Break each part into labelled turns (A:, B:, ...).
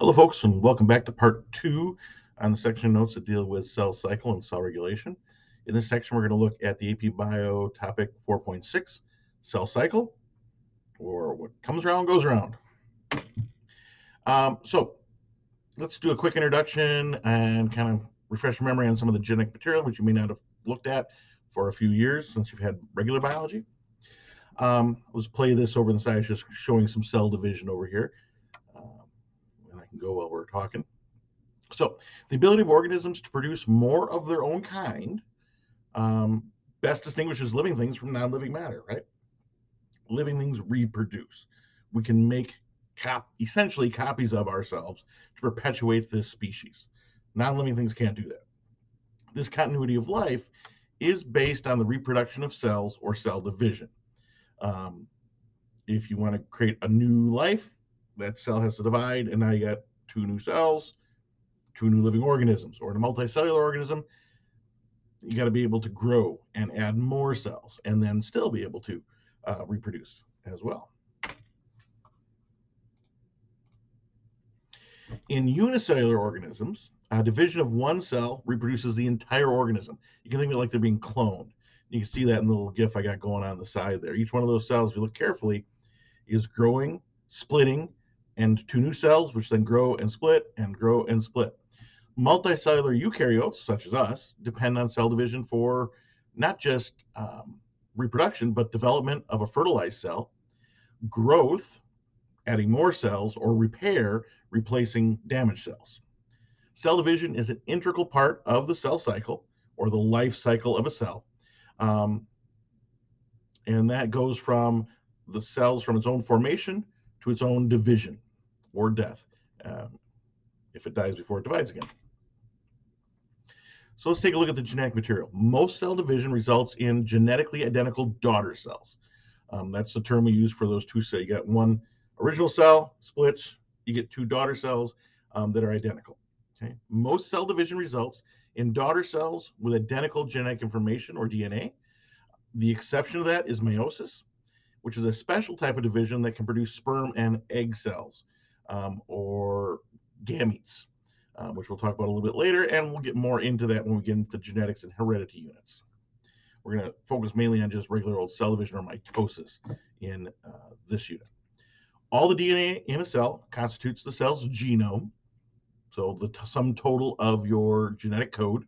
A: Hello, folks, and welcome back to part two on the section of notes that deal with cell cycle and cell regulation. In this section, we're going to look at the AP Bio topic 4.6, cell cycle, or what comes around goes around. So let's do a quick introduction and kind of refresh your memory on some of the genetic material, which you may not have looked at for a few years since you've had regular biology. Let's play this over on the side, just showing some cell division over here. And I can go while we're talking. So, the ability of organisms to produce more of their own kind um, best distinguishes living things from non living matter, right? Living things reproduce. We can make essentially copies of ourselves to perpetuate this species. Non living things can't do that. This continuity of life is based on the reproduction of cells or cell division. Um, if you want to create a new life, that cell has to divide, and now you got two new cells, two new living organisms. Or in a multicellular organism, you got to be able to grow and add more cells and then still be able to reproduce as well. In unicellular organisms, a division of one cell reproduces the entire organism. You can think of it like they're being cloned. You can see that in the little GIF I got going on the side there. Each one of those cells, if you look carefully, is growing, splitting, and two new cells, which then grow and split and grow and split. Multicellular eukaryotes, such as us, depend on cell division for not just reproduction, but development of a fertilized cell, growth, adding more cells, or repair, replacing damaged cells. Cell division is an integral part of the cell cycle or the life cycle of a cell. Um, and that goes from the cells from its own formation to its own division or death, um, if it dies before it divides again. So let's take a look at the genetic material. Most cell division results in genetically identical daughter cells. That's the term we use for those two cells. You got one original cell, splits, you get two daughter cells that are identical. Okay. Most cell division results in daughter cells with identical genetic information or DNA. The exception to that is meiosis, which is a special type of division that can produce sperm and egg cells or gametes, which we'll talk about a little bit later, and we'll get more into that when we get into genetics and heredity units. We're going to focus mainly on just regular old cell division or mitosis in this unit. All the DNA in a cell constitutes the cell's genome, so the sum total of your genetic code.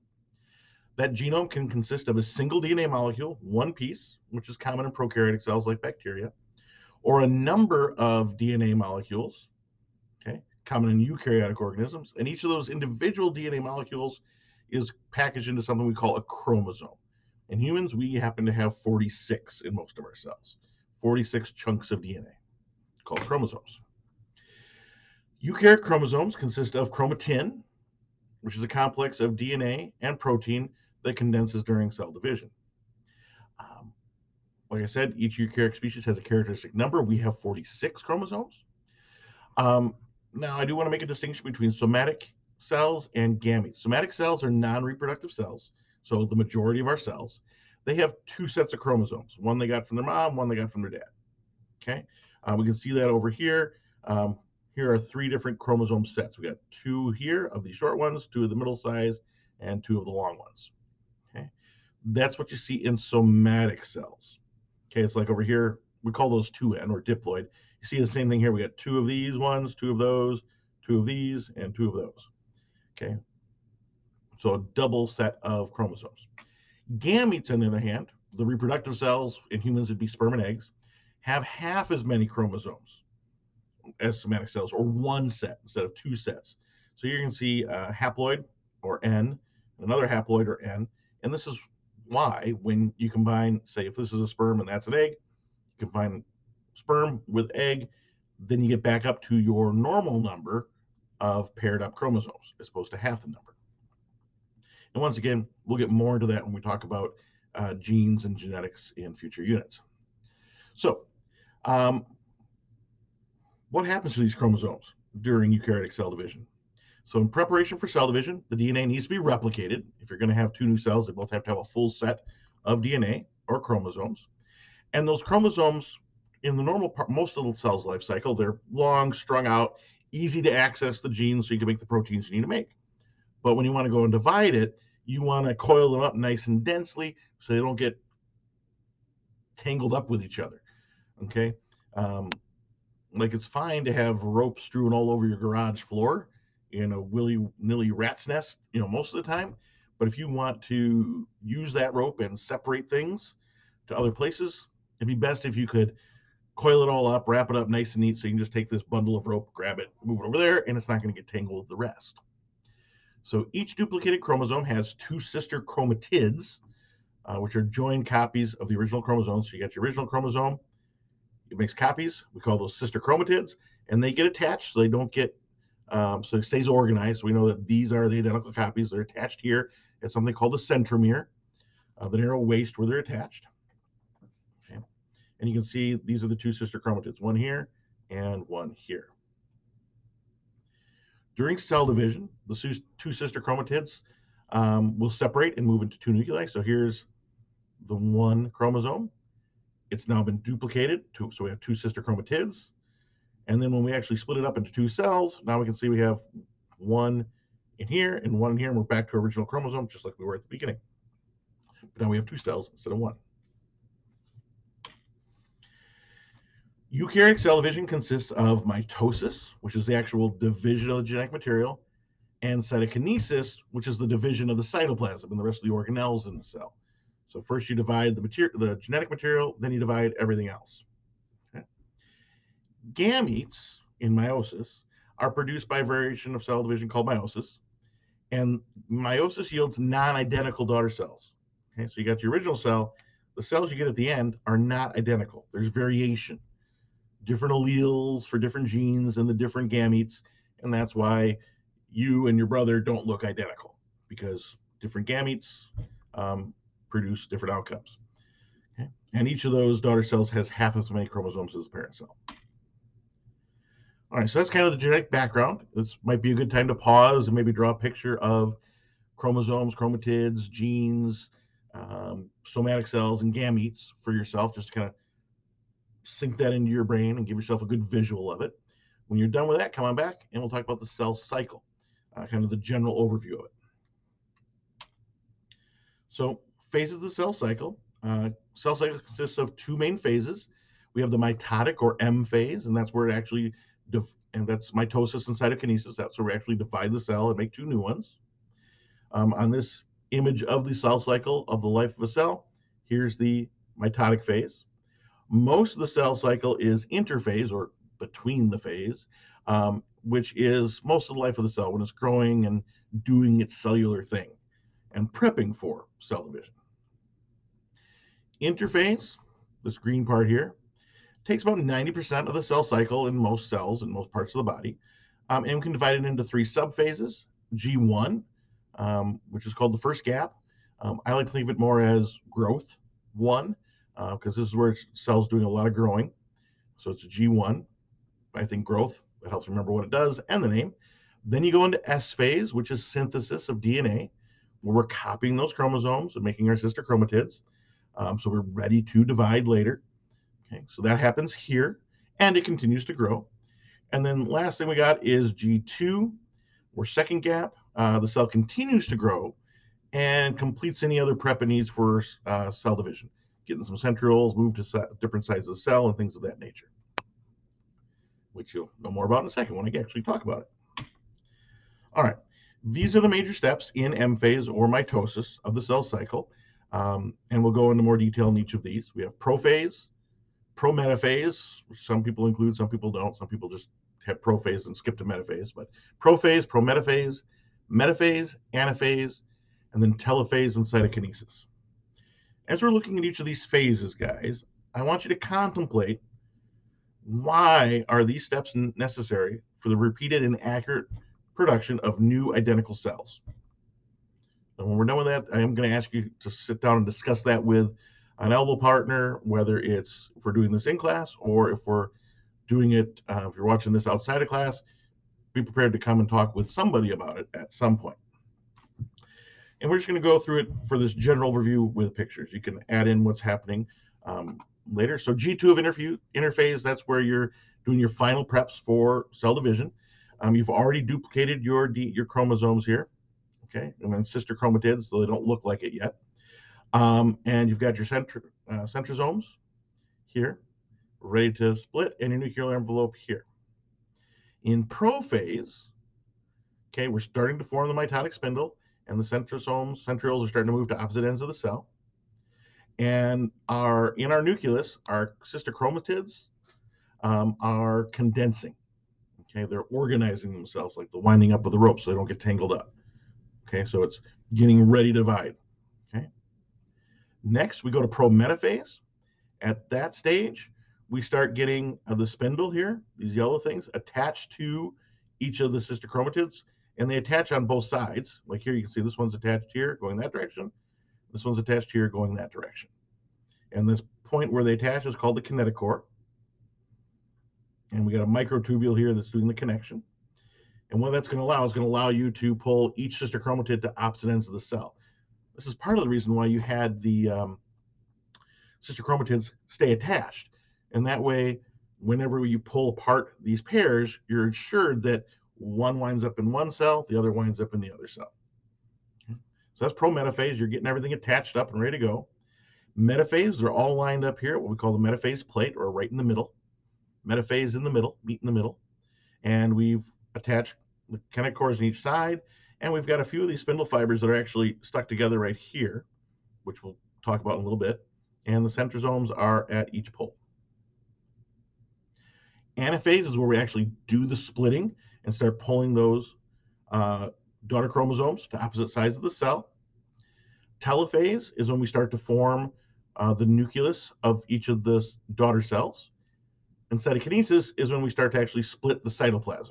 A: That genome can consist of a single DNA molecule, one piece, which is common in prokaryotic cells like bacteria, or a number of DNA molecules, okay, common in eukaryotic organisms. And each of those individual DNA molecules is packaged into something we call a chromosome. In humans, we happen to have 46 in most of our cells, 46 chunks of DNA called chromosomes. Eukaryotic chromosomes consist of chromatin, which is a complex of DNA and protein that condenses during cell division. Um, like I said, each eukaryotic species has a characteristic number. We have 46 chromosomes. Um, Now, I do want to make a distinction between somatic cells and gametes. Somatic cells are non reproductive cells, so the majority of our cells. They have two sets of chromosomes, one they got from their mom, one they got from their dad. Okay, we can see that over here. Um, Here are three different chromosome sets. We got two here of the short ones, two of the middle size, and two of the long ones. Okay, that's what you see in somatic cells. Okay, it's like over here, we call those 2N or diploid. You see the same thing here. We got two of these ones, two of those, two of these, and two of those. Okay, so a double set of chromosomes. Gametes, on the other hand, the reproductive cells in humans would be sperm and eggs, have half as many chromosomes as somatic cells, or one set instead of two sets. So you can see haploid or N, another haploid or N, and this is why when you combine, say, if this is a sperm and that's an egg, you combine sperm with egg, then you get back up to your normal number of paired up chromosomes as opposed to half the number. And once again, we'll get more into that when we talk about genes and genetics in future units. So, um, what happens to these chromosomes during eukaryotic cell division? So, in preparation for cell division, the DNA needs to be replicated. If you're going to have two new cells, they both have to have a full set of DNA or chromosomes. And those chromosomes, in the normal part, most of the cell's life cycle, they're long, strung out easy to access the genes so you can make the proteins you need to make. But when you want to go and divide it, you want to coil them up nice and densely so they don't get tangled up with each other. Okay. Um, like it's fine to have rope strewn all over your garage floor in a willy nilly rat's nest, most of the time. But if you want to use that rope and separate things to other places, it'd be best if you could coil it all up, wrap it up nice and neat, so you can just take this bundle of rope, grab it, move it over there, and it's not going to get tangled with the rest. So each duplicated chromosome has two sister chromatids, which are joined copies of the original chromosome. So you got your original chromosome, it makes copies. We call those sister chromatids, and they get attached so they don't get, so it stays organized. We know that these are the identical copies. They're attached here at something called the centromere, the narrow waist where they're attached. Okay. And you can see these are the two sister chromatids, one here and one here. During cell division, the two sister chromatids will separate and move into two nuclei. So here's the one chromosome. It's now been duplicated, so we have two sister chromatids. And then when we actually split it up into two cells, now we can see we have one in here and one in here, and we're back to our original chromosome, just like we were at the beginning. But now we have two cells instead of one. Eukaryotic cell division consists of mitosis, which is the actual division of the genetic material, and cytokinesis, which is the division of the cytoplasm and the rest of the organelles in the cell. So first you divide the genetic material, then you divide everything else. Okay. Gametes in meiosis are produced by a variation of cell division called meiosis, and meiosis yields non-identical daughter cells. Okay, so you got your original cell. The cells you get at the end are not identical. There's variation, different alleles for different genes and the different gametes, and that's why you and your brother don't look identical, because different gametes produce different outcomes. Okay? And each of those daughter cells has half as many chromosomes as the parent cell. All right, so that's kind of the genetic background. This might be a good time to pause and maybe draw a picture of chromosomes, chromatids, genes, somatic cells, and gametes for yourself, just to kind of sink that into your brain and give yourself a good visual of it. When you're done with that, come on back and we'll talk about the cell cycle, kind of the general overview of it. So, phases of the cell cycle. Cell cycle consists of two main phases. We have the mitotic or M phase, and that's where it actually, and that's mitosis and cytokinesis. That's where we actually divide the cell and make two new ones. On this image of the cell cycle of the life of a cell, here's the mitotic phase. Most of the cell cycle is interphase, or between the phase, which is most of the life of the cell when it's growing and doing its cellular thing and prepping for cell division. Interphase, this green part here, takes about 90% of the cell cycle in most cells in most parts of the body, and we can divide it into three subphases. G1, which is called the first gap. I like to think of it more as growth 1, because this is where cells doing a lot of growing. So it's a G1. I think growth, that helps remember what it does and the name. Then you go into S phase, which is synthesis of DNA, where we're copying those chromosomes and making our sister chromatids. So we're ready to divide later. Okay, so that happens here, and it continues to grow. And then last thing we got is G2, or second gap. The cell continues to grow and completes any other prep it needs for cell division, getting some centrioles, move to different sizes of cell, and things of that nature, which you'll know more about in a second when I actually talk about it. All right, these are the major steps in M phase or mitosis of the cell cycle, and we'll go into more detail in each of these. We have prophase, prometaphase, which some people include, some people don't. Some people just have prophase and skip to metaphase, but prophase, prometaphase, metaphase, anaphase, and then telophase and cytokinesis. As we're looking at each of these phases, guys, I want you to contemplate, why are these steps necessary for the repeated and accurate production of new identical cells? And when we're done with that, I am going to ask you to sit down and discuss that with an elbow partner, whether it's if we're doing this in class or if we're doing it, if you're watching this outside of class, be prepared to come and talk with somebody about it at some point. And we're just going to go through it for this general overview with pictures. You can add in what's happening later. So G2 of interphase, that's where you're doing your final preps for cell division. You've already duplicated your chromosomes here, okay, and then sister chromatids, so they don't look like it yet. And you've got your centrosomes here, ready to split, and your nuclear envelope here. In prophase, okay, we're starting to form the mitotic spindle, and the centrioles are starting to move to opposite ends of the cell. And in our nucleus, our sister chromatids are condensing. Okay, they're organizing themselves like the winding up of the rope so they don't get tangled up. Okay, so it's getting ready to divide. Okay. Next, we go to prometaphase. At that stage, we start getting the spindle here, these yellow things, attached to each of the sister chromatids, and they attach on both sides. Like here, you can see this one's attached here, going that direction. This one's attached here, going that direction. And this point where they attach is called the kinetochore. And we got a microtubule here that's doing the connection. And what that's going to allow is going to allow you to pull each sister chromatid to opposite ends of the cell. This is part of the reason why you had the sister chromatids stay attached. And that way, whenever you pull apart these pairs, you're assured that one winds up in one cell, the other winds up in the other cell. Okay. So that's prometaphase. You're getting everything attached up and ready to go. Metaphase, they're all lined up here, what we call the metaphase plate, or right in the middle. Metaphase in the middle, meet in the middle. And we've attached the kinetochores on each side, and we've got a few of these spindle fibers that are actually stuck together right here, which we'll talk about in a little bit. And the centrosomes are at each pole. Anaphase is where we actually do the splitting and start pulling those daughter chromosomes to opposite sides of the cell. Telophase is when we start to form the nucleus of each of the daughter cells. And cytokinesis is when we start to actually split the cytoplasm.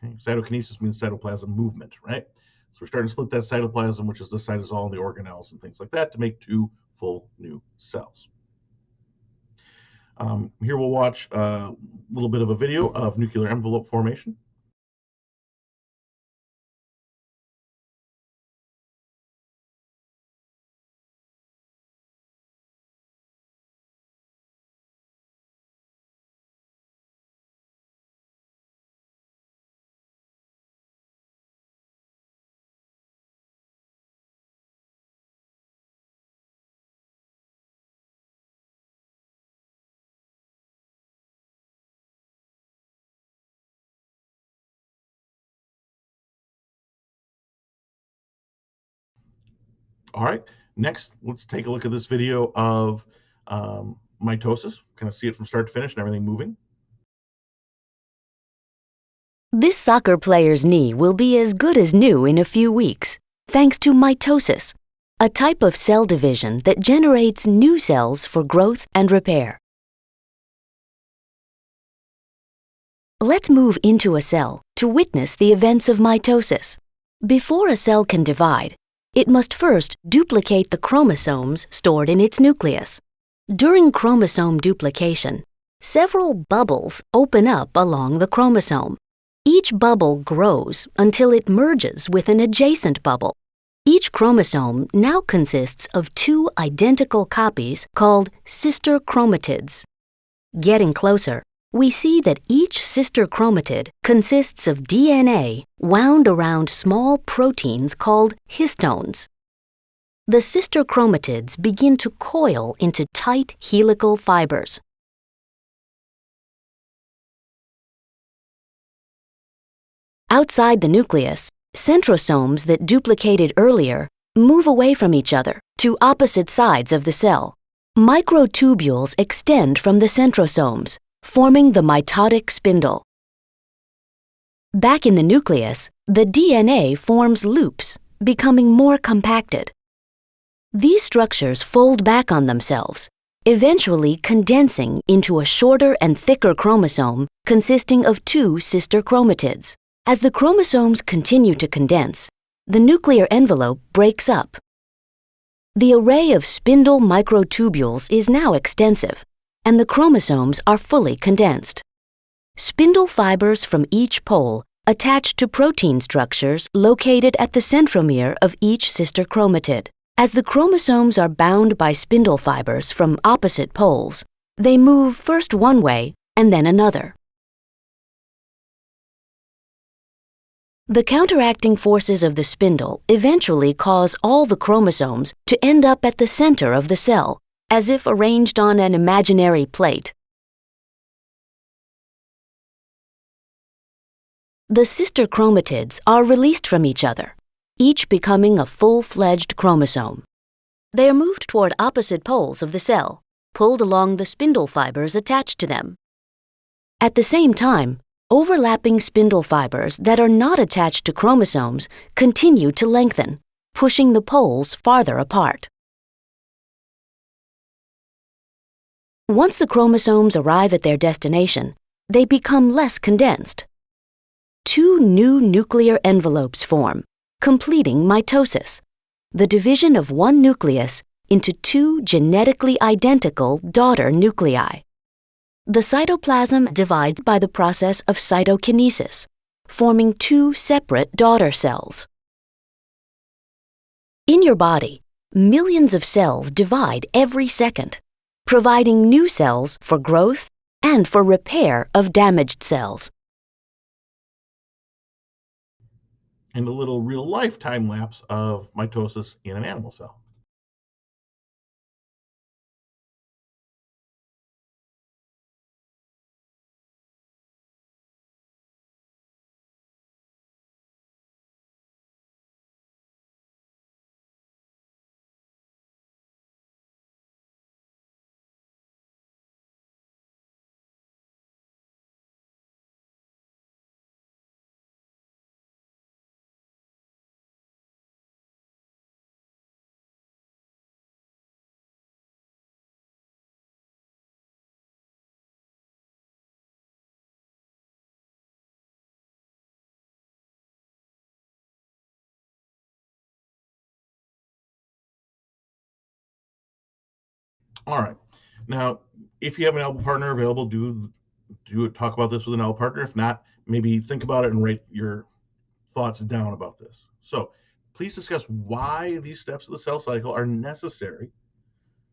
A: Okay? Cytokinesis means cytoplasm movement, right? So we're starting to split that cytoplasm, which is the cytosol and the organelles and things like that, to make two full new cells. Here we'll watch a little bit of a video of nuclear envelope formation. All right, next, let's take a look at this video of mitosis, kind of see it from start to finish and everything moving.
B: This soccer player's knee will be as good as new in a few weeks, thanks to mitosis, a type of cell division that generates new cells for growth and repair. Let's move into a cell to witness the events of mitosis. Before a cell can divide, it must first duplicate the chromosomes stored in its nucleus. During chromosome duplication, several bubbles open up along the chromosome. Each bubble grows until it merges with an adjacent bubble. Each chromosome now consists of two identical copies called sister chromatids. Getting closer, we see that each sister chromatid consists of DNA wound around small proteins called histones. The sister chromatids begin to coil into tight helical fibers. Outside the nucleus, centrosomes that duplicated earlier move away from each other to opposite sides of the cell. Microtubules extend from the centrosomes, forming the mitotic spindle. Back in the nucleus, the DNA forms loops, becoming more compacted. These structures fold back on themselves, eventually condensing into a shorter and thicker chromosome consisting of two sister chromatids. As the chromosomes continue to condense, the nuclear envelope breaks up. The array of spindle microtubules is now extensive, and the chromosomes are fully condensed. Spindle fibers from each pole attach to protein structures located at the centromere of each sister chromatid. As the chromosomes are bound by spindle fibers from opposite poles, they move first one way and then another. The counteracting forces of the spindle eventually cause all the chromosomes to end up at the center of the cell, as if arranged on an imaginary plate. The sister chromatids are released from each other, each becoming a full-fledged chromosome. They are moved toward opposite poles of the cell, pulled along the spindle fibers attached to them. At the same time, overlapping spindle fibers that are not attached to chromosomes continue to lengthen, pushing the poles farther apart. Once the chromosomes arrive at their destination, they become less condensed. Two new nuclear envelopes form, completing mitosis, the division of one nucleus into two genetically identical daughter nuclei. The cytoplasm divides by the process of cytokinesis, forming two separate daughter cells. In your body, millions of cells divide every second, providing new cells for growth and for repair of damaged cells.
A: And a little real-life time lapse of mitosis in an animal cell. All right. Now, if you have an album partner available, do talk about this with an album partner. If not, maybe think about it and write your thoughts down about this. So, please discuss why these steps of the cell cycle are necessary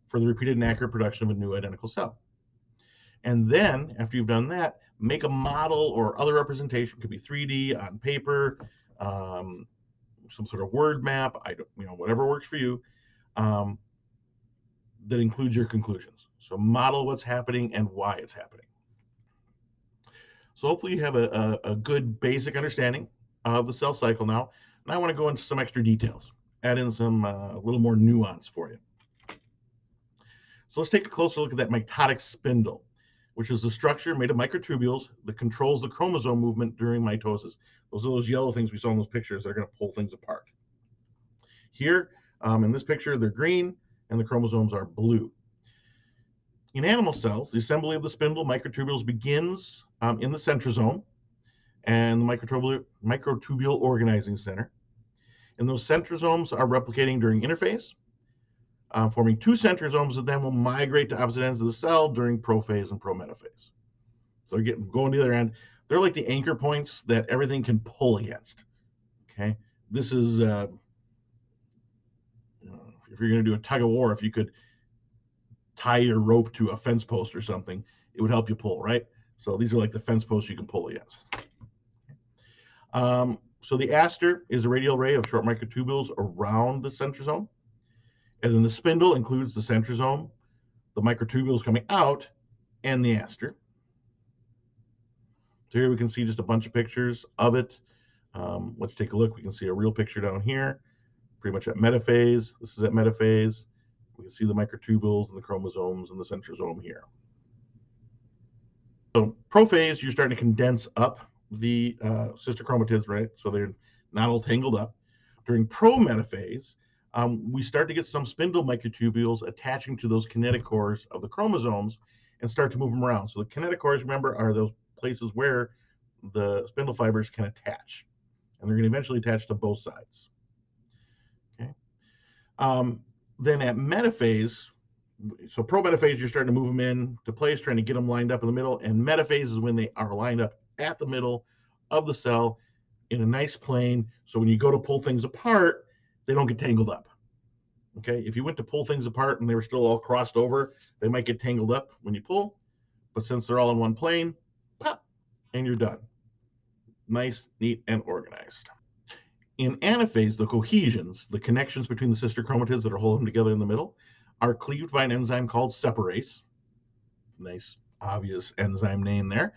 A: for the repeated and accurate production of a new identical cell. And then, after you've done that, make a model or other representation. Could be 3D on paper, um, some sort of word map. Whatever works for you. That includes your conclusions. So model what's happening and why it's happening. So hopefully you have a good basic understanding of the cell cycle now. And I want to go into some extra details, add in some a little more nuance for you. So let's take a closer look at that mitotic spindle, which is the structure made of microtubules that controls the chromosome movement during mitosis. Those are those yellow things we saw in those pictures that are going to pull things apart. Here, in this picture, they're green and the chromosomes are blue. In animal cells, the assembly of the spindle microtubules begins in the centrosome and the microtubule organizing center. And those centrosomes are replicating during interphase, forming two centrosomes that then will migrate to opposite ends of the cell during prophase and prometaphase. So they're going to the other end. They're like the anchor points that everything can pull against. Okay, this is if you're going to do a tug of war, if you could tie your rope to a fence post or something, it would help you pull, right? So these are like the fence posts you can pull against. So the aster is a radial array of short microtubules around the centrosome. And then the spindle includes the centrosome, the microtubules coming out, and the aster. So here we can see just a bunch of pictures of it. Let's take a look. We can see a real picture down here, pretty much at metaphase. This is at metaphase. We can see the microtubules and the chromosomes and the centrosome here. So prophase, you're starting to condense up the sister chromatids, right? So they're not all tangled up. During prometaphase, we start to get some spindle microtubules attaching to those kinetochores of the chromosomes and start to move them around. So the kinetochores, remember, are those places where the spindle fibers can attach, and they're going to eventually attach to both sides. Okay. Then at metaphase, so prometaphase, you're starting to move them into place, trying to get them lined up in the middle, and metaphase is when they are lined up at the middle of the cell in a nice plane. So when you go to pull things apart, they don't get tangled up. Okay, if you went to pull things apart and they were still all crossed over, they might get tangled up when you pull. But since they're all in one plane, pop, and you're done. Nice, neat, and organized. In anaphase, the cohesions, the connections between the sister chromatids that are holding them together in the middle, are cleaved by an enzyme called separase. Nice, obvious enzyme name there.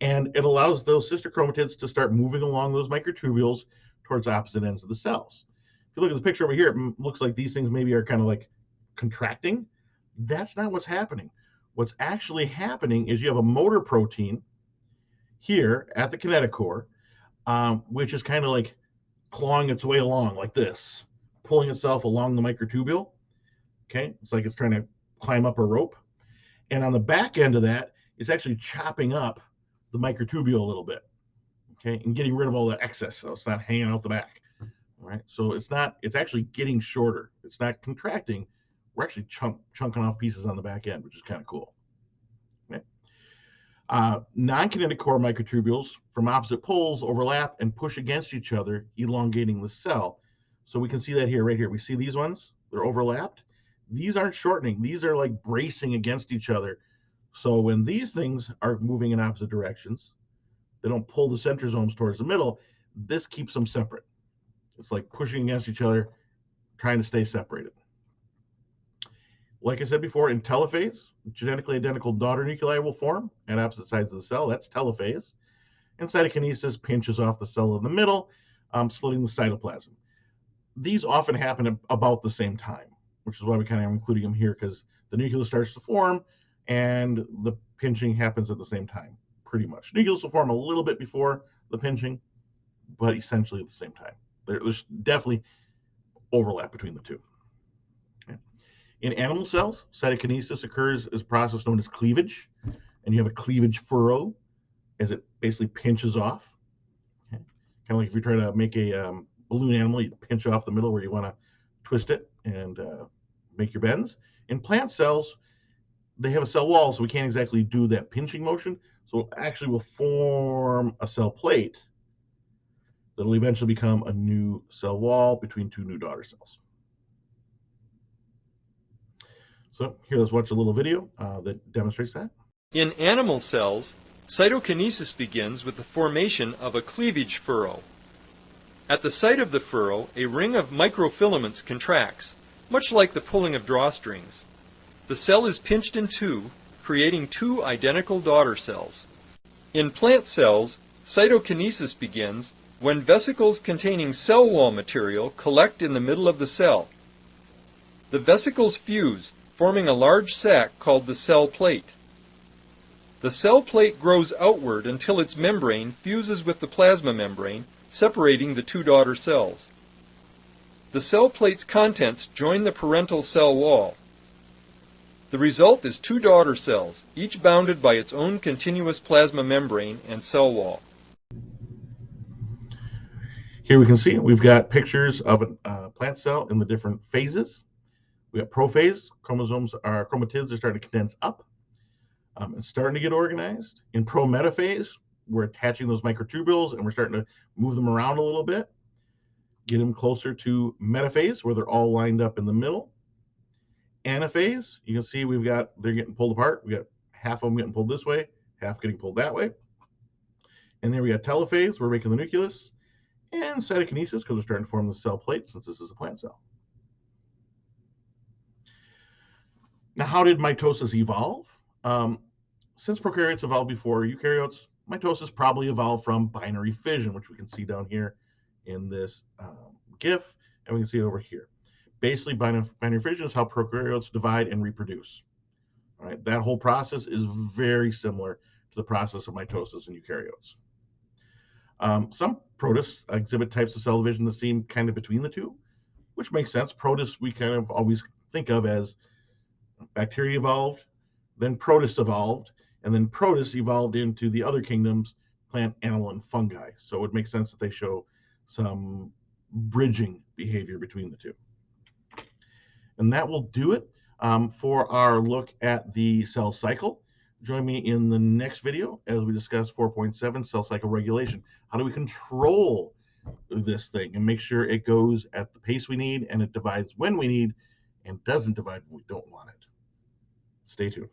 A: And it allows those sister chromatids to start moving along those microtubules towards opposite ends of the cells. If you look at the picture over here, it looks like these things maybe are kind of like contracting. That's not what's happening. What's actually happening is you have a motor protein here at the kinetochore, which is kind of like clawing its way along like this, pulling itself along the microtubule. Okay, it's like it's trying to climb up a rope. And on the back end of that, it's actually chopping up the microtubule a little bit, okay, and getting rid of all the excess so it's not hanging out the back. All right, so it's actually getting shorter. It's not contracting. We're actually chunking off pieces on the back end, which is kind of cool. Okay. Non-kinetic core microtubules from opposite poles overlap and push against each other, elongating the cell. So we can see that here, right here. We see these ones, they're overlapped. These aren't shortening, these are like bracing against each other. So when these things are moving in opposite directions, they don't pull the centrosomes towards the middle. This keeps them separate. It's like pushing against each other, trying to stay separated. Like I said before, in telophase, genetically identical daughter nuclei will form at opposite sides of the cell. That's telophase. And cytokinesis pinches off the cell in the middle, splitting the cytoplasm. These often happen about the same time, which is why we kind of are including them here, because the nucleus starts to form and the pinching happens at the same time, pretty much. Nucleus will form a little bit before the pinching, but essentially at the same time. There's definitely overlap between the two. Okay. In animal cells, cytokinesis occurs as a process known as cleavage, and you have a cleavage furrow as it basically pinches off. Okay. Kind of like if you try to make a balloon animal, you pinch off the middle where you want to twist it and make your bends. In plant cells, they have a cell wall, so we can't exactly do that pinching motion. So actually we'll form a cell plate that'll eventually become a new cell wall between two new daughter cells. So here, let's watch a little video that demonstrates that.
C: In animal cells, cytokinesis begins with the formation of a cleavage furrow. At the site of the furrow, a ring of microfilaments contracts, much like the pulling of drawstrings. The cell is pinched in two, creating two identical daughter cells. In plant cells, cytokinesis begins when vesicles containing cell wall material collect in the middle of the cell. The vesicles fuse, forming a large sac called the cell plate. The cell plate grows outward until its membrane fuses with the plasma membrane, separating the two daughter cells. The cell plate's contents join the parental cell wall. The result is two daughter cells, each bounded by its own continuous plasma membrane and cell wall.
A: Here we can see we've got pictures of a plant cell in the different phases. We got prophase, chromatids are starting to condense up and starting to get organized. In prometaphase, we're attaching those microtubules and we're starting to move them around a little bit, get them closer to metaphase where they're all lined up in the middle. Anaphase, you can see they're getting pulled apart. We got half of them getting pulled this way, half getting pulled that way. And then we got telophase, we're making the nucleus, and cytokinesis because we're starting to form the cell plate since this is a plant cell. Now, how did mitosis evolve? Since prokaryotes evolved before eukaryotes, mitosis probably evolved from binary fission, which we can see down here in this GIF, and we can see it over here. Basically, binary fission is how prokaryotes divide and reproduce. All right, that whole process is very similar to the process of mitosis in eukaryotes. Some protists exhibit types of cell division that seem kind of between the two, which makes sense. Protists we kind of always think of as bacteria evolved, then protists evolved, and then protists evolved into the other kingdoms, plant, animal, and fungi. So it would make sense that they show some bridging behavior between the two. And that will do it for our look at the cell cycle. Join me in the next video as we discuss 4.7, cell cycle regulation. How do we control this thing and make sure it goes at the pace we need and it divides when we need and doesn't divide when we don't want it? Stay tuned.